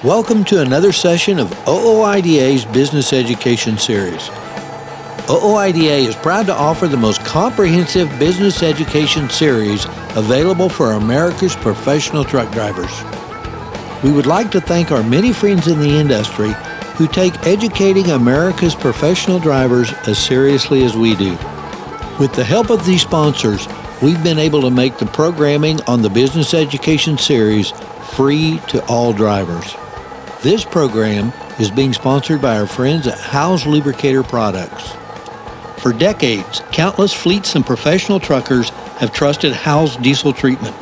Welcome to another session of OOIDA's Business Education Series. OOIDA is proud to offer the most comprehensive business education series available for America's professional truck drivers. We would like to thank our many friends in the industry who take educating America's professional drivers as seriously as we do. With the help of these sponsors, we've been able to make the programming on the Business Education Series free to all drivers. This program is being sponsored by our friends at Howes Lubricator Products. For decades, countless fleets and professional truckers have trusted Howes Diesel Treatment.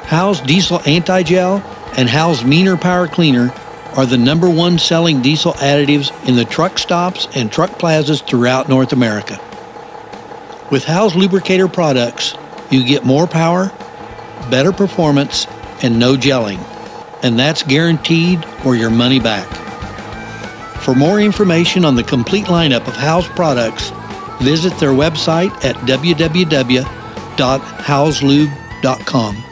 Howes Diesel Anti-Gel and Howes Meaner Power Cleaner are the #1 selling diesel additives in the truck stops and truck plazas throughout North America. With Howes Lubricator Products, you get more power, better performance, and no gelling. And that's guaranteed or your money back. For more information on the complete lineup of Howes products, visit their website at www.howeslube.com.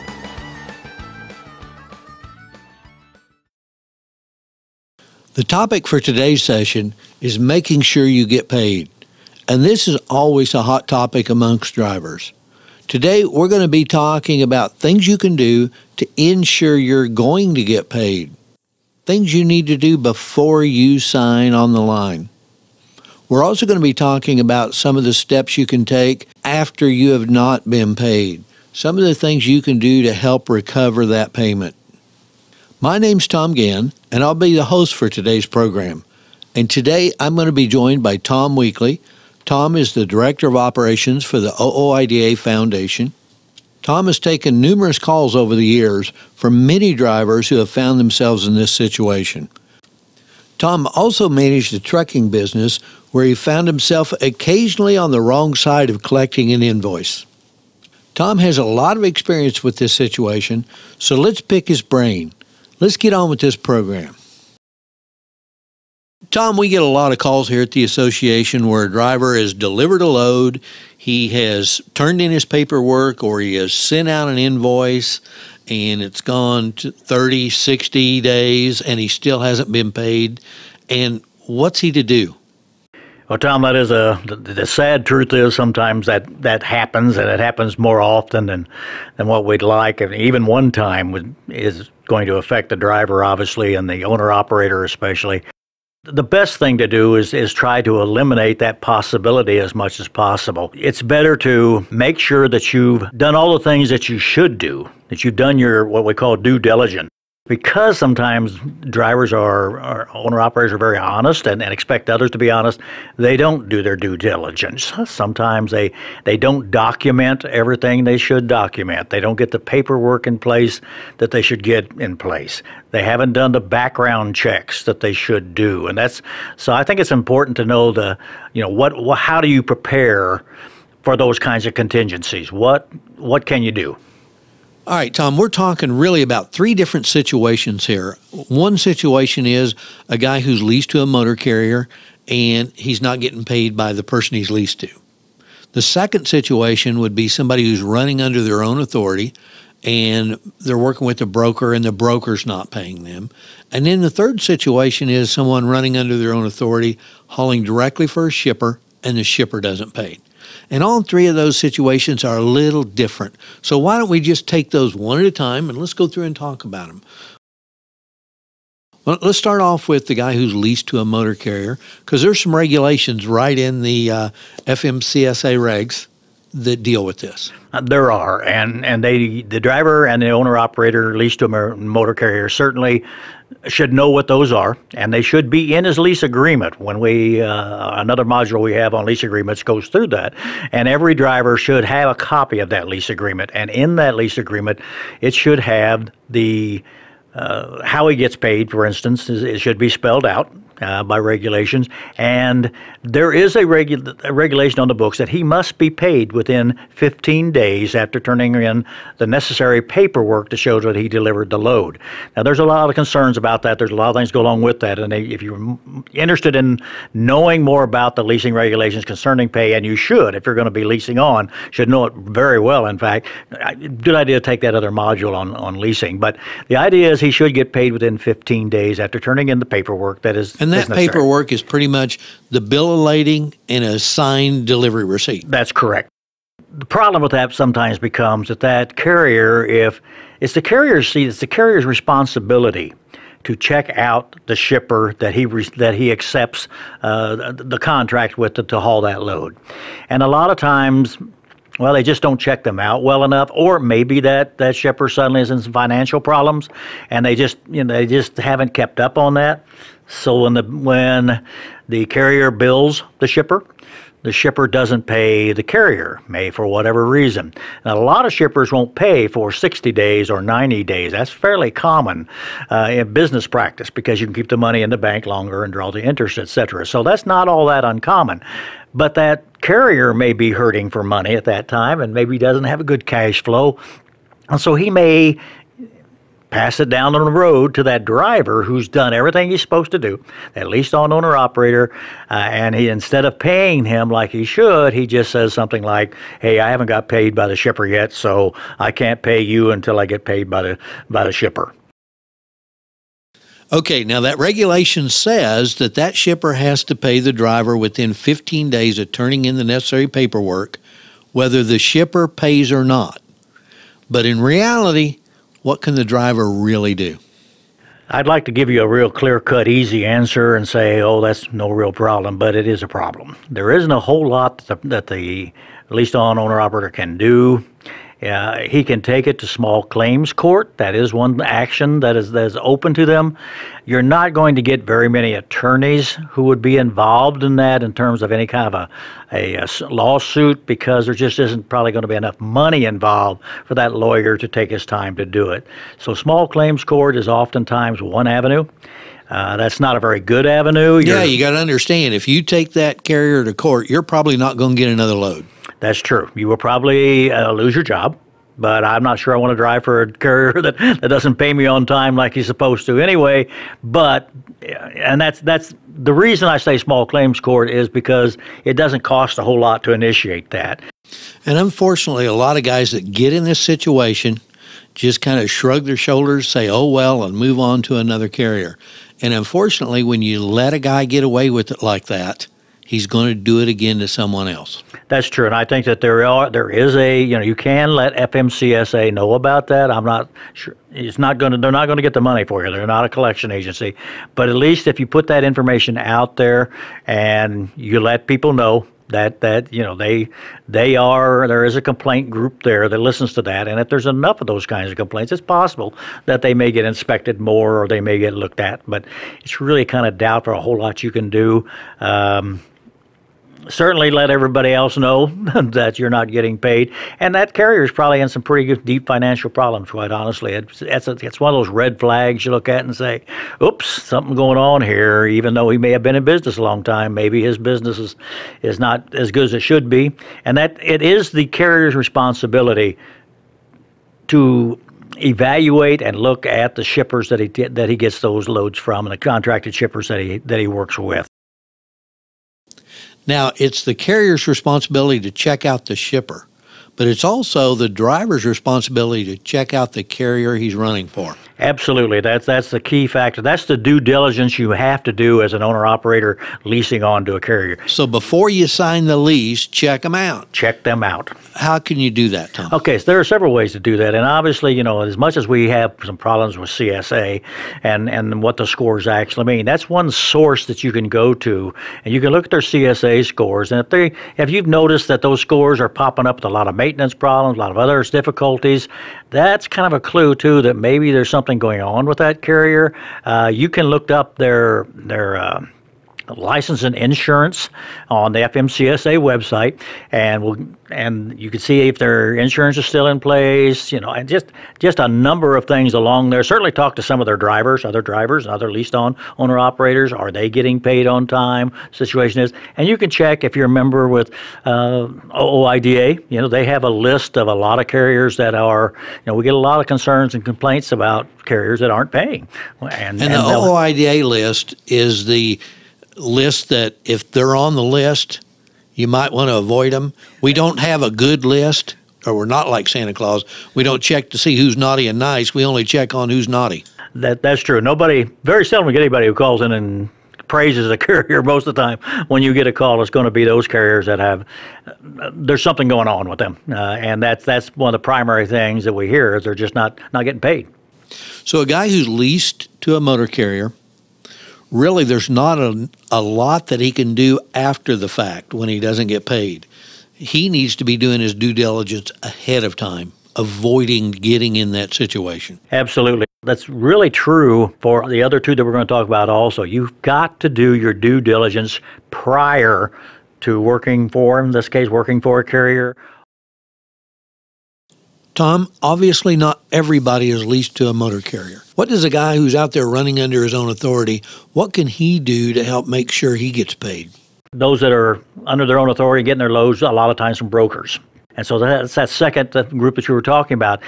The topic for today's session is making sure you get paid. And this is always a hot topic amongst drivers. Today, we're going to be talking about things you can do to ensure you're going to get paid. Things you need to do before you sign on the line. We're also going to be talking about some of the steps you can take after you have not been paid. Some of the things you can do to help recover that payment. My name's Tom Gann, and I'll be the host for today's program. And today, I'm going to be joined by Tom Weekly. Tom is the Director of Operations for the OOIDA Foundation. Tom has taken numerous calls over the years from many drivers who have found themselves in this situation. Tom also managed a trucking business where he found himself occasionally on the wrong side of collecting an invoice. Tom has a lot of experience with this situation, so let's pick his brain. Let's get on with this program. Tom, we get a lot of calls here at the association where a driver has delivered a load, he has turned in his paperwork, or he has sent out an invoice, and it's gone to 30, 60 days, and he still hasn't been paid. And what's he to do? Well, Tom, that is the sad truth is sometimes that happens, and it happens more often than what we'd like. And even one time is going to affect the driver, obviously, and the owner-operator especially. The best thing to do is try to eliminate that possibility as much as possible. It's better to make sure that you've done all the things that you should do, that you've done your what we call due diligence. Because sometimes drivers or owner-operators are very honest and expect others to be honest, they don't do their due diligence. Sometimes they don't document everything they should document. They don't get the paperwork in place that they should get in place. They haven't done the background checks that they should do. And so I think it's important to know how do you prepare for those kinds of contingencies? What can you do? All right, Tom, we're talking really about three different situations here. One situation is a guy who's leased to a motor carrier and he's not getting paid by the person he's leased to. The second situation would be somebody who's running under their own authority and they're working with a broker and the broker's not paying them. And then the third situation is someone running under their own authority, hauling directly for a shipper, and the shipper doesn't pay. And all three of those situations are a little different. So why don't we just take those one at a time and let's go through and talk about them. Well, let's start off with the guy who's leased to a motor carrier, because there's some regulations right in the FMCSA regs that deal with this. There are, and the driver and the owner-operator leased to a motor carrier certainly should know what those are, and they should be in his lease agreement. When another module we have on lease agreements goes through that, and every driver should have a copy of that lease agreement. And in that lease agreement, it should have the how he gets paid, for instance, it should be spelled out. by regulations, and there is a regulation on the books that he must be paid within 15 days after turning in the necessary paperwork to show that he delivered the load. Now, there's a lot of concerns about that. There's a lot of things go along with that, and if you're interested in knowing more about the leasing regulations concerning pay, and you should, if you're going to be leasing on, should know it very well, in fact, good idea to take that other module on leasing. But the idea is he should get paid within 15 days after turning in the paperwork that is And that necessary. paperwork is pretty much the bill of lading and a signed delivery receipt. That's correct. The problem with that sometimes becomes that carrier, if it's the carrier's it's the carrier's responsibility to check out the shipper that he accepts the contract with to haul that load. And a lot of times, well, they just don't check them out well enough, or maybe that shipper suddenly is in some financial problems, and they just haven't kept up on that. So when the carrier bills the shipper doesn't pay the carrier, may for whatever reason. Now, a lot of shippers won't pay for 60 days or 90 days. That's fairly common in business practice because you can keep the money in the bank longer and draw the interest, etc. So that's not all that uncommon. But that carrier may be hurting for money at that time, and maybe doesn't have a good cash flow. And so he may pass it down on the road to that driver who's done everything he's supposed to do, at least on owner-operator, and he, instead of paying him like he should, he just says something like, hey, I haven't got paid by the shipper yet, so I can't pay you until I get paid by the shipper. Okay, now that regulation says that shipper has to pay the driver within 15 days of turning in the necessary paperwork, whether the shipper pays or not. But in reality, what can the driver really do? I'd like to give you a real clear-cut, easy answer and say, oh, that's no real problem, but it is a problem. There isn't a whole lot that the lease-on owner-operator can do. He can take it to small claims court. That is one action that is open to them. You're not going to get very many attorneys who would be involved in that in terms of any kind of a lawsuit, because there just isn't probably going to be enough money involved for that lawyer to take his time to do it. So small claims court is oftentimes one avenue. That's not a very good avenue. Yeah, you got to understand, if you take that carrier to court, you're probably not going to get another load. That's true. You will probably lose your job, but I'm not sure I want to drive for a carrier that doesn't pay me on time like he's supposed to anyway. But, and that's the reason I say small claims court is because it doesn't cost a whole lot to initiate that. And unfortunately, a lot of guys that get in this situation just kind of shrug their shoulders, say, oh, well, and move on to another carrier. And unfortunately, when you let a guy get away with it like that, he's going to do it again to someone else. That's true, and I think that there is a, you can let FMCSA know about that. I'm not sure they're not going to get the money for you. They're not a collection agency, but at least if you put that information out there and you let people know that there is a complaint group there that listens to that, and if there's enough of those kinds of complaints, it's possible that they may get inspected more or they may get looked at, but it's really kind of doubtful a whole lot you can do. Certainly let everybody else know that you're not getting paid, and that carrier is probably in some pretty good, deep financial problems, quite honestly. It's one of those red flags you look at and say, oops, something going on here. Even though he may have been in business a long time, maybe his business is not as good as it should be, and that it is the carrier's responsibility to evaluate and look at the shippers that he gets those loads from, and the contracted shippers that he works with. Now, it's the carrier's responsibility to check out the shipper, but it's also the driver's responsibility to check out the carrier he's running for. Absolutely. That's the key factor. That's the due diligence you have to do as an owner-operator leasing onto a carrier. So before you sign the lease, check them out. Check them out. How can you do that, Tom? Okay, so there are several ways to do that. And obviously, as much as we have some problems with CSA and what the scores actually mean, that's one source that you can go to, and you can look at their CSA scores. And if you've noticed that those scores are popping up with a lot of maintenance problems, a lot of other difficulties, that's kind of a clue, too, that maybe there's something going on with that carrier. You can look up their license and insurance on the FMCSA website, and you can see if their insurance is still in place, and just a number of things along there. Certainly talk to some of their drivers, other leased owner operators. Are they getting paid on time? Situation is, and you can check if you're a member with OOIDA. They have a list of a lot of carriers that are, we get a lot of concerns and complaints about carriers that aren't paying. And the OOIDA list is the list that if they're on the list, you might want to avoid them. We don't have a good list, or we're not like Santa Claus. We don't check to see who's naughty and nice. We only check on who's naughty. That's true. Very seldom we get anybody who calls in and praises a carrier. Most of the time when you get a call, it's going to be those carriers that have, there's something going on with them. And that's one of the primary things that we hear is they're just not getting paid. So a guy who's leased to a motor carrier, really, there's not a lot that he can do after the fact when he doesn't get paid. He needs to be doing his due diligence ahead of time, avoiding getting in that situation. Absolutely. That's really true for the other two that we're going to talk about also. You've got to do your due diligence prior to working for, in this case, working for a carrier. Tom, obviously not everybody is leased to a motor carrier. What does a guy who's out there running under his own authority, what can he do to help make sure he gets paid? Those that are under their own authority getting their loads a lot of times from brokers. And so that's that second group that you were talking about.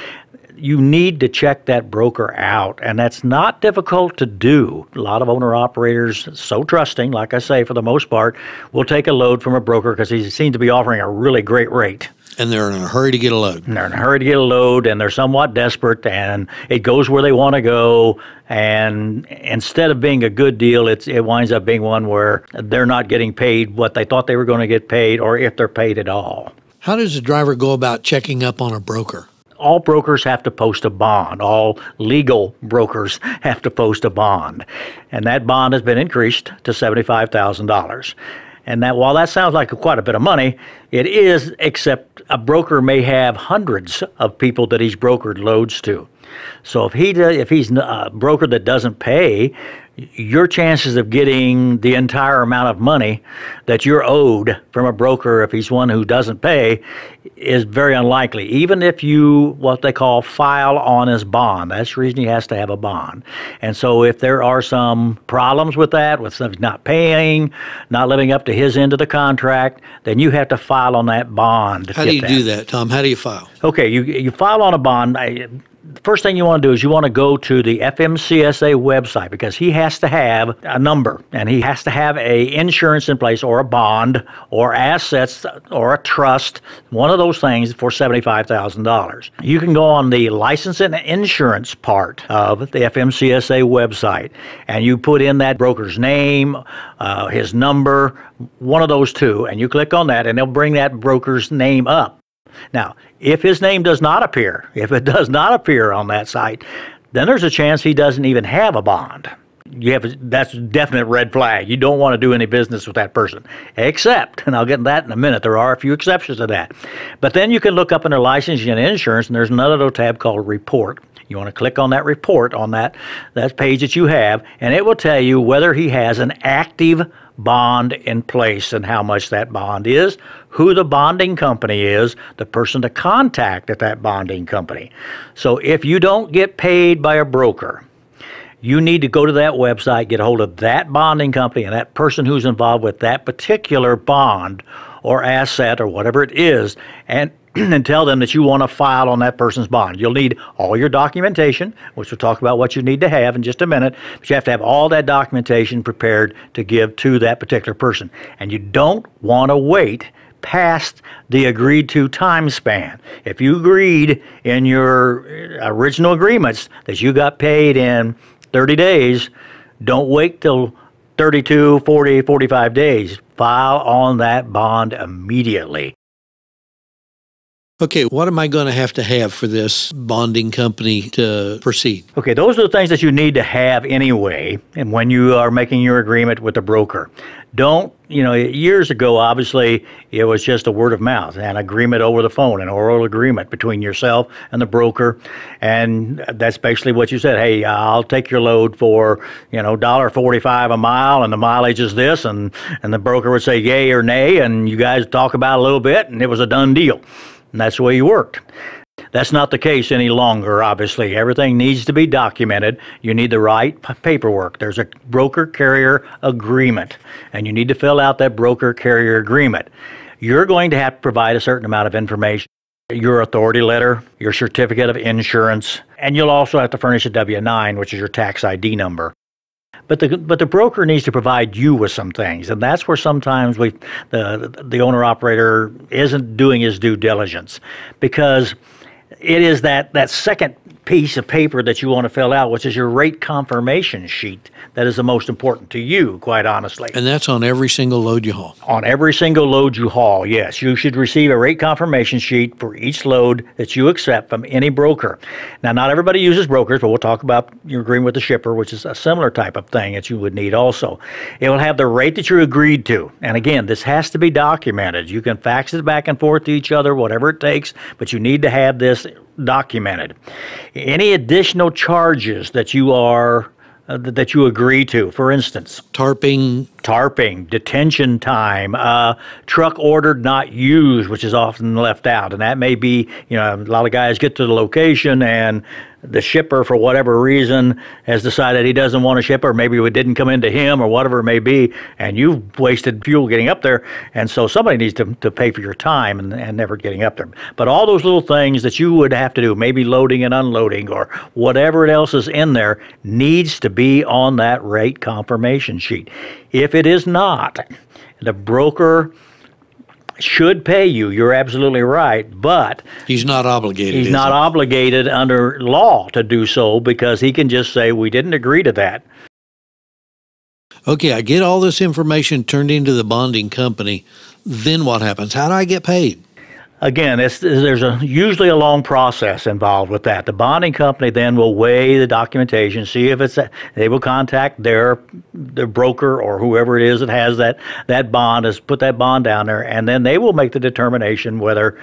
You need to check that broker out, and that's not difficult to do. A lot of owner-operators, so trusting, like I say, for the most part, will take a load from a broker because he seems to be offering a really great rate. And they're in a hurry to get a load. And they're in a hurry to get a load, and they're somewhat desperate, and it goes where they want to go. And instead of being a good deal, it winds up being one where they're not getting paid what they thought they were going to get paid, or if they're paid at all. How does a driver go about checking up on a broker? All brokers have to post a bond. All legal brokers have to post a bond. And that bond has been increased to $75,000. And that, while that sounds like quite a bit of money, it is, except a broker may have hundreds of people that he's brokered loads to. So if he's a broker that doesn't pay, your chances of getting the entire amount of money that you're owed from a broker, if he's one who doesn't pay, is very unlikely. Even if you, what they call, file on his bond. That's the reason he has to have a bond. And so if there are some problems with that, with somebody not paying, not living up to his end of the contract, then you have to file on that bond. How do you do that, Tom? How do you file? Okay, you file on a bond. The first thing you want to do is you want to go to the FMCSA website, because he has to have a number, and he has to have a insurance in place, or a bond, or assets, or a trust, one of those things for $75,000. You can go on the license and insurance part of the FMCSA website, and you put in that broker's name, his number, one of those two, and you click on that, and they'll bring that broker's name up. Now, if his name does not appear, if it does not appear on that site, then there's a chance he doesn't even have a bond. That's a definite red flag. You don't want to do any business with that person. Except, and I'll get into that in a minute, there are a few exceptions to that. But then you can look up under licensing and insurance, and there's another little tab called report. You want to click on that report on that page that you have, and it will tell you whether he has an active bond in place and how much that bond is, who the bonding company is, the person to contact at that bonding company. So if you don't get paid by a broker, you need to go to that website, get a hold of that bonding company and that person who's involved with that particular bond or asset or whatever it is, and tell them that you want to file on that person's bond. You'll need all your documentation, which we'll talk about what you need to have in just a minute, but you have to have all that documentation prepared to give to that particular person. And you don't want to wait past the agreed to time span. If you agreed in your original agreements that you got paid in 30 days, don't wait till 32, 40, 45 days. File on that bond immediately. Okay, what am I going to have for this bonding company to proceed? Okay, those are the things that you need to have anyway, and when you are making your agreement with the broker. Don't, years ago, obviously, it was just a word of mouth, an agreement over the phone, an oral agreement between yourself and the broker. And that's basically what you said. Hey, I'll take your load for, $1.45 a mile, and the mileage is this. And the broker would say yay or nay, and you guys talk about it a little bit, and it was a done deal. And that's the way you worked. That's not the case any longer, obviously. Everything needs to be documented. You need the right paperwork. There's a broker-carrier agreement, and you need to fill out that broker-carrier agreement. You're going to have to provide a certain amount of information. Your authority letter, your certificate of insurance, and you'll also have to furnish a W-9, which is your tax ID number. But the broker needs to provide you with some things, and that's where sometimes the owner-operator isn't doing his due diligence, because it is that second piece of paper that you want to fill out, which is your rate confirmation sheet, that is the most important to you, quite honestly. And that's on every single load you haul? On every single load you haul, yes. You should receive a rate confirmation sheet for each load that you accept from any broker. Now, not everybody uses brokers, but we'll talk about your agreement with the shipper, which is a similar type of thing that you would need also. It will have the rate that you agreed to. And again, this has to be documented. You can fax it back and forth to each other, whatever it takes, but you need to have this documented. Any additional charges that you agree to, for instance, tarping, detention time, truck ordered not used, which is often left out, and that may be, a lot of guys get to the location and the shipper, for whatever reason, has decided he doesn't want to ship, or maybe it didn't come into him, or whatever it may be, and you've wasted fuel getting up there, and so somebody needs to pay for your time and never getting up there. But all those little things that you would have to do, maybe loading and unloading, or whatever else is in there, needs to be on that rate confirmation sheet. If it is not, the broker should pay you. You're absolutely right, but he's not obligated. He's not obligated under law to do so, because he can just say, we didn't agree to that. Okay, I get all this information turned into the bonding company. Then what happens? How do I get paid? Again, there's usually a long process involved with that. The bonding company then will weigh the documentation, see if they will contact their broker or whoever it is that has that bond, has put that bond down there, and then they will make the determination whether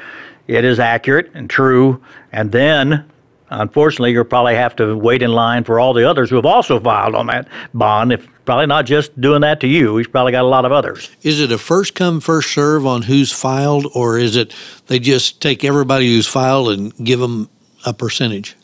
it is accurate and true, and then unfortunately, you'll probably have to wait in line for all the others who have also filed on that bond. If probably not just doing that to you, he's probably got a lot of others. Is it a first come, first serve on who's filed, or is it they just take everybody who's filed and give them a percentage?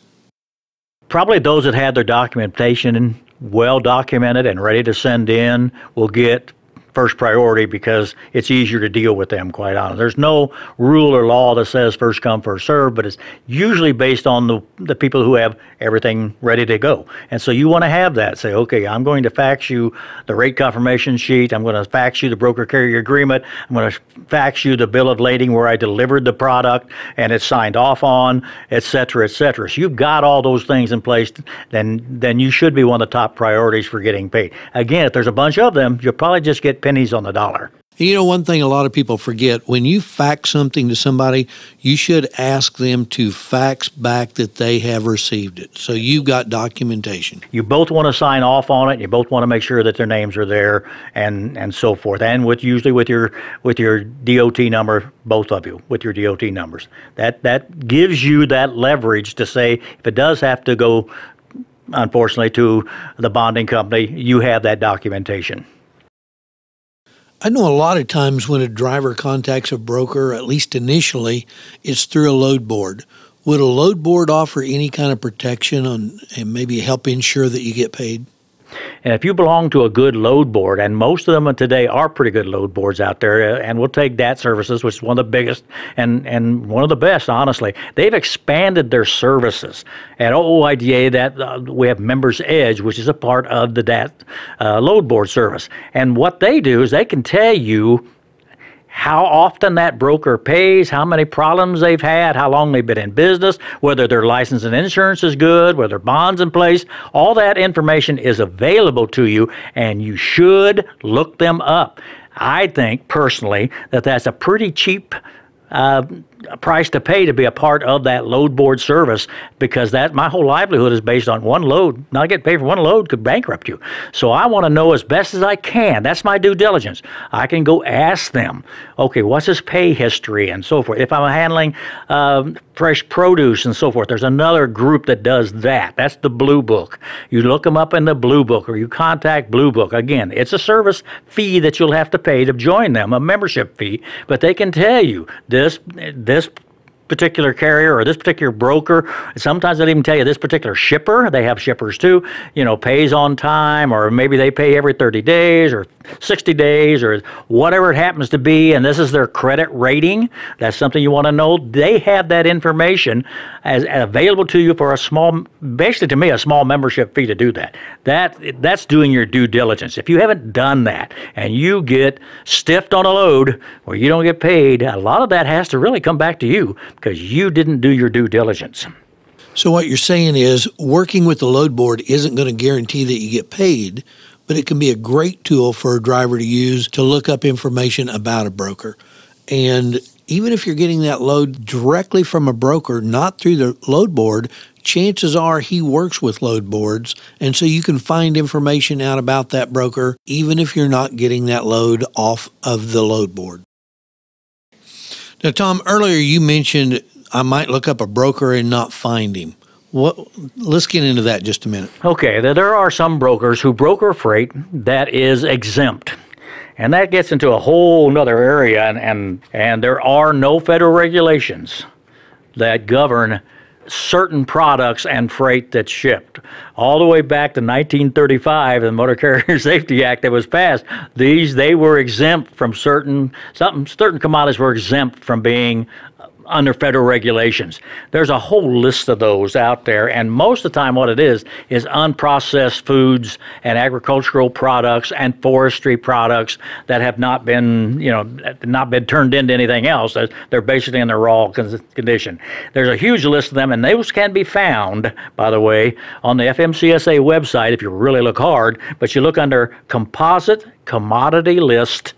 Probably those that had their documentation well documented and ready to send in will get first priority, because it's easier to deal with them, quite honestly. There's no rule or law that says first come, first serve, but it's usually based on the people who have everything ready to go. And so you want to have that. Say, okay, I'm going to fax you the rate confirmation sheet. I'm going to fax you the broker carrier agreement. I'm going to fax you the bill of lading where I delivered the product and it's signed off on, et cetera, et cetera. So you've got all those things in place, then you should be one of the top priorities for getting paid. Again, if there's a bunch of them, you'll probably just get pennies on the dollar. One thing a lot of people forget, when you fax something to somebody, you should ask them to fax back that they have received it. So you've got documentation. You both want to sign off on it. You both want to make sure that their names are there and so forth. And usually with your DOT number, both of you, with your DOT numbers. That gives you that leverage to say, if it does have to go, unfortunately, to the bonding company, you have that documentation. I know a lot of times when a driver contacts a broker, at least initially, it's through a load board. Would a load board offer any kind of protection on and maybe help ensure that you get paid? And if you belong to a good load board, and most of them today are pretty good load boards out there, and we'll take DAT Services, which is one of the biggest and one of the best, honestly. They've expanded their services. At OOIDA, that we have Members Edge, which is a part of the DAT load board service. And what they do is they can tell you how often that broker pays, how many problems they've had, how long they've been in business, whether their license and insurance is good, whether bonds in place. All that information is available to you, and you should look them up. I think, personally, that that's a pretty cheap price to pay to be a part of that load board service, because that my whole livelihood is based on one load. Not getting paid for one load could bankrupt you. So I want to know as best as I can. That's my due diligence. I can go ask them, okay, what's his pay history and so forth. If I'm handling fresh produce and so forth, there's another group that does that. That's the Blue Book. You look them up in the Blue Book, or you contact Blue Book. Again, it's a service fee that you'll have to pay to join them, a membership fee, but they can tell you this particular carrier or this particular broker. Sometimes they'll even tell you this particular shipper, they have shippers too, pays on time, or maybe they pay every 30 days or 60 days or whatever it happens to be, and this is their credit rating. That's something you want to know. They have that information as available to you for a small, basically to me, a small membership fee to do that. That's doing your due diligence. If you haven't done that and you get stiffed on a load where you don't get paid, a lot of that has to really come back to you because you didn't do your due diligence. So what you're saying is working with the load board isn't going to guarantee that you get paid, but it can be a great tool for a driver to use to look up information about a broker. And even if you're getting that load directly from a broker, not through the load board, chances are he works with load boards, and so you can find information out about that broker even if you're not getting that load off of the load board. Now, Tom, earlier you mentioned I might look up a broker and not find him. Let's get into that just a minute. Okay, there are some brokers who broker freight that is exempt. And that gets into a whole nother area, and there are no federal regulations that govern certain products and freight that's shipped. All the way back to 1935, the Motor Carrier Safety Act that was passed, they were exempt from certain commodities were exempt from being under federal regulations. There's a whole list of those out there, and most of the time what it is unprocessed foods and agricultural products and forestry products that have not been turned into anything else. They're basically in their raw condition. There's a huge list of them, and those can be found, by the way, on the FMCSA website if you really look hard, but you look under Composite Commodity List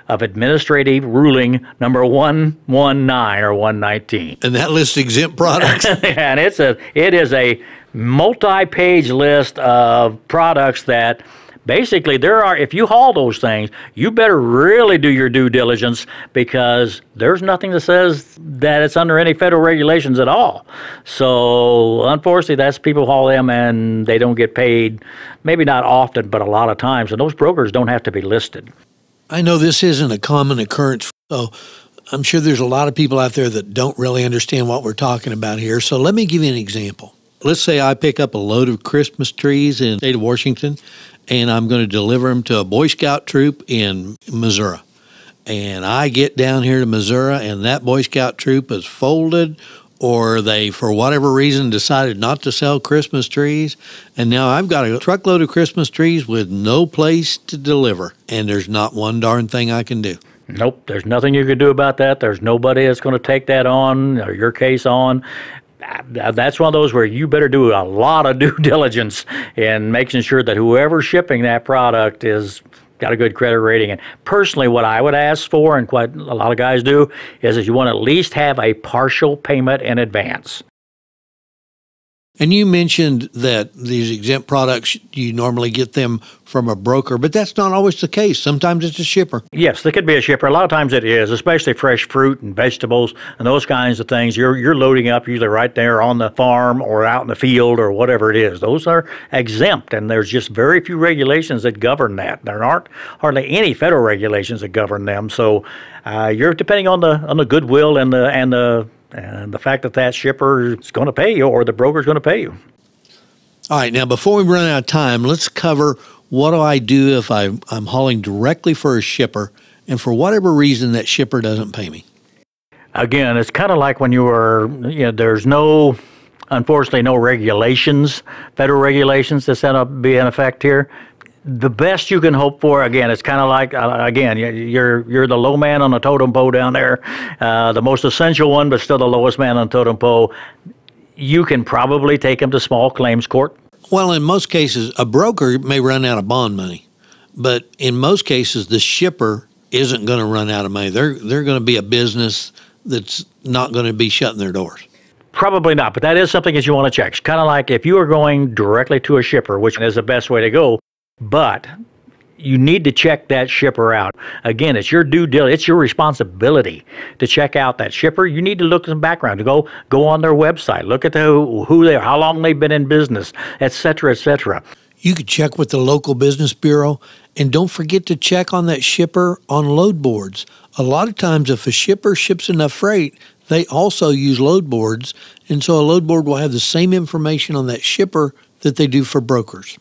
of Administrative Ruling number 119 or 119. And that lists exempt products? And it is a multi-page list of products that basically if you haul those things, you better really do your due diligence, because there's nothing that says that it's under any federal regulations at all. So unfortunately, that's people haul them and they don't get paid, maybe not often, but a lot of times. And those brokers don't have to be listed. I know this isn't a common occurrence, so I'm sure there's a lot of people out there that don't really understand what we're talking about here. So let me give you an example. Let's say I pick up a load of Christmas trees in the state of Washington, and I'm going to deliver them to a Boy Scout troop in Missouri. And I get down here to Missouri, and that Boy Scout troop is folded, or they, for whatever reason, decided not to sell Christmas trees. And now I've got a truckload of Christmas trees with no place to deliver, and there's not one darn thing I can do. Nope, there's nothing you can do about that. There's nobody that's going to take that on, or your case on. That's one of those where you better do a lot of due diligence in making sure that whoever's shipping that product is got a good credit rating. And personally, what I would ask for, and quite a lot of guys do, is you want to at least have a partial payment in advance. And you mentioned that these exempt products, you normally get them from a broker, but that's not always the case. Sometimes it's a shipper. Yes, there could be a shipper. A lot of times it is, especially fresh fruit and vegetables and those kinds of things. You're loading up usually right there on the farm or out in the field or whatever it is. Those are exempt, and there's just very few regulations that govern that. There aren't hardly any federal regulations that govern them. So you're depending on the goodwill and the fact that shipper is going to pay you, or the broker is going to pay you. All right, now before we run out of time, let's cover what do I do if I'm hauling directly for a shipper, and for whatever reason that shipper doesn't pay me. Again, it's kind of like when there's unfortunately no regulations, federal regulations that's going to be in effect here. The best you can hope for, again, it's kind of like, you're the low man on the totem pole down there, the most essential one, but still the lowest man on the totem pole. You can probably take them to small claims court. Well, in most cases, a broker may run out of bond money, but in most cases, the shipper isn't going to run out of money. They're going to be a business that's not going to be shutting their doors. Probably not, but that is something that you want to check. It's kind of like if you are going directly to a shipper, which is the best way to go, but you need to check that shipper out. Again, it's your due diligence. It's your responsibility to check out that shipper. You need to look at some background, to go on their website, look at who they are, how long they've been in business, et cetera, et cetera. You could check with the local business bureau, and don't forget to check on that shipper on load boards. A lot of times, if a shipper ships enough freight, they also use load boards, and so a load board will have the same information on that shipper that they do for brokers.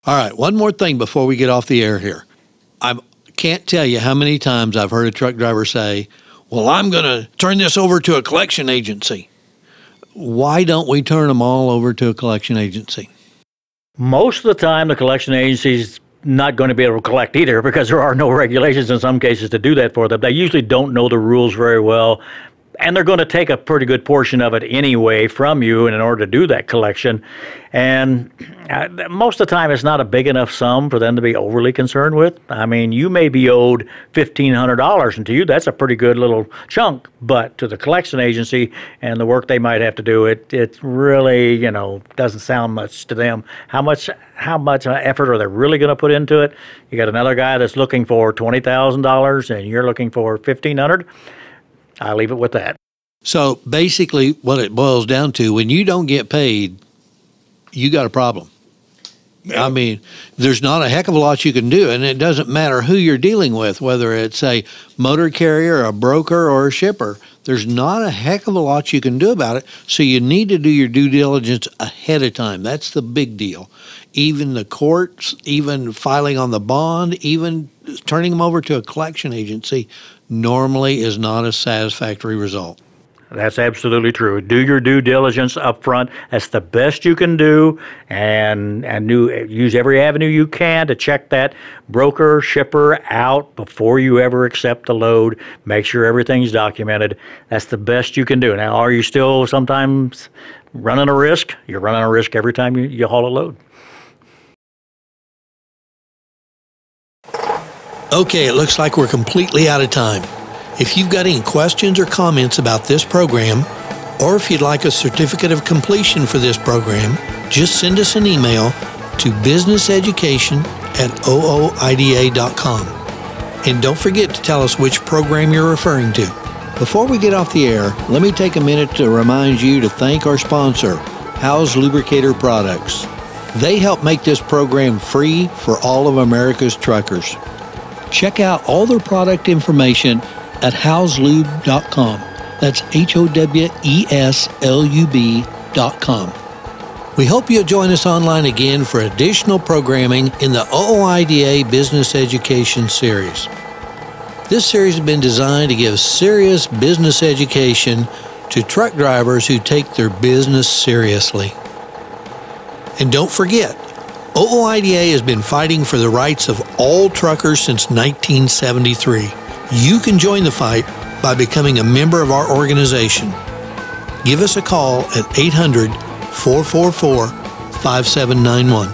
All right, one more thing before we get off the air here. I can't tell you how many times I've heard a truck driver say, well, I'm going to turn this over to a collection agency. Why don't we turn them all over to a collection agency? Most of the time, the collection agency's not going to be able to collect either because there are no regulations in some cases to do that for them. They usually don't know the rules very well, and they're going to take a pretty good portion of it anyway from you in order to do that collection. And most of the time, it's not a big enough sum for them to be overly concerned with. I mean, you may be owed $1,500, and to you, that's a pretty good little chunk. But to the collection agency and the work they might have to do, it really, doesn't sound much to them. How much effort are they really going to put into it? You got another guy that's looking for $20,000, and you're looking for $1,500. I'll leave it with that. So basically what it boils down to, when you don't get paid, you got a problem. I mean, there's not a heck of a lot you can do, and it doesn't matter who you're dealing with, whether it's a motor carrier, a broker, or a shipper. There's not a heck of a lot you can do about it, so you need to do your due diligence ahead of time. That's the big deal. Even the courts, even filing on the bond, even turning them over to a collection agency normally is not a satisfactory result. That's absolutely true. Do your due diligence up front. That's the best you can do, and use every avenue you can to check that broker, shipper out before you ever accept the load. Make sure everything's documented. That's the best you can do. Now, are you still sometimes running a risk? You're running a risk every time you haul a load. Okay, it looks like we're completely out of time. If you've got any questions or comments about this program, or if you'd like a certificate of completion for this program, just send us an email to businesseducation@ooida.com. And don't forget to tell us which program you're referring to. Before we get off the air, let me take a minute to remind you to thank our sponsor, Howes Lubricator Products. They help make this program free for all of America's truckers. Check out all their product information at howslub.com. That's HOWESLUB.com. We hope you'll join us online again for additional programming in the OOIDA Business Education Series. This series has been designed to give serious business education to truck drivers who take their business seriously. And don't forget, OOIDA has been fighting for the rights of all truckers since 1973. You can join the fight by becoming a member of our organization. Give us a call at 800-444-5791.